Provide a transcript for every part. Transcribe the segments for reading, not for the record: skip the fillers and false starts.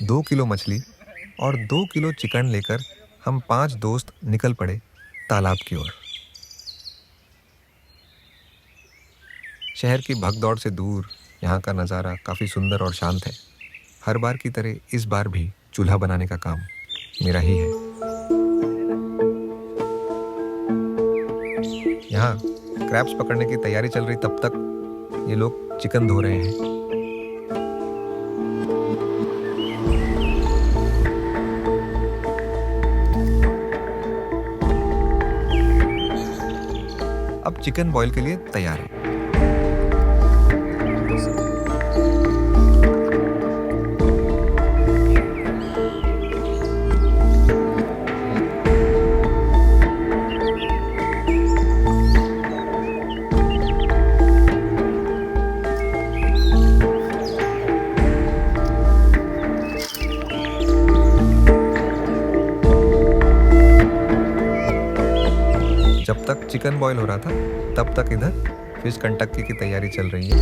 2 kilo मछली और 2 kilo chicken लेकर हम 5 दोस्त निकल पड़े तालाब की ओर। शहर की भगदौड़ से दूर यहाँ का नज़ारा काफ़ी सुंदर और शांत है। हर बार की तरह इस बार भी चूल्हा बनाने का काम मेरा ही है। यहाँ क्रैब्स पकड़ने की तैयारी चल रही तब तक ये लोग चिकन धो रहे हैं। अब चिकन बॉईल के लिए तैयार है। जब तक चिकन बॉईल हो रहा था तब तक इधर फिश कंटक्की की तैयारी चल रही है।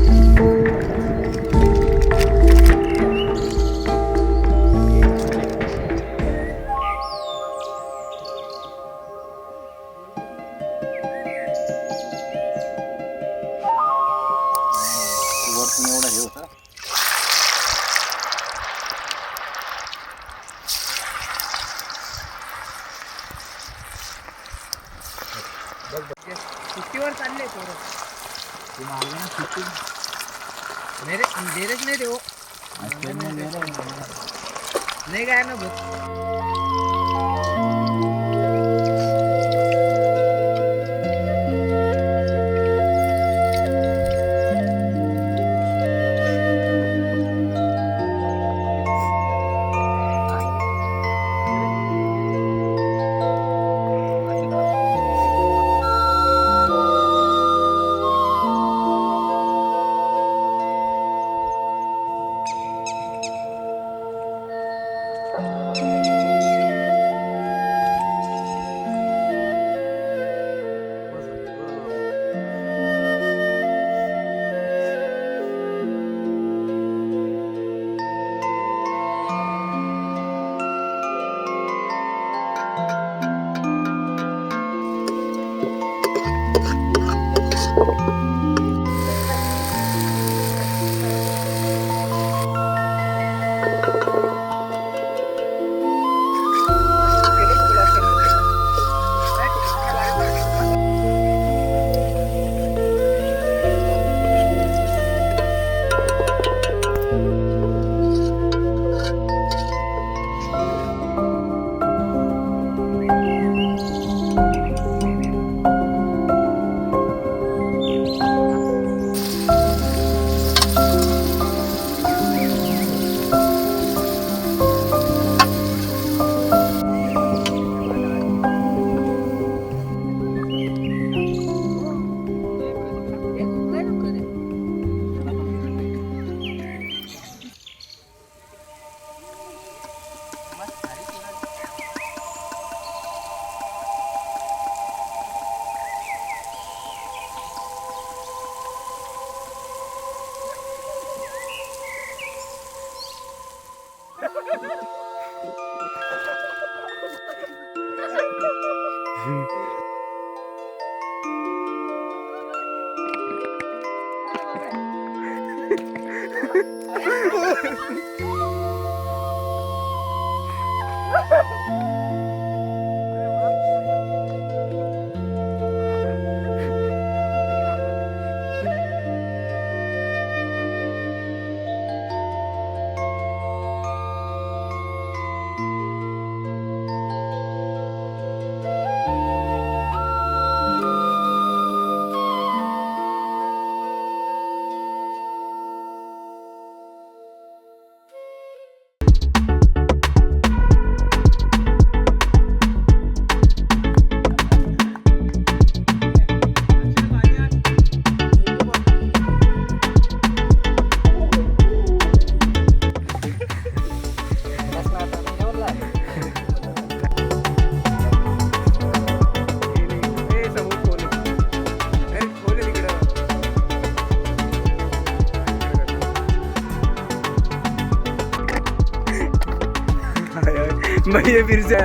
सुट्टीवर चालले पोरं. तू मागे ना सुट्टी मेरे अंधेरेच नाही देऊ नाही काय ना भूत. भाई ये फिर से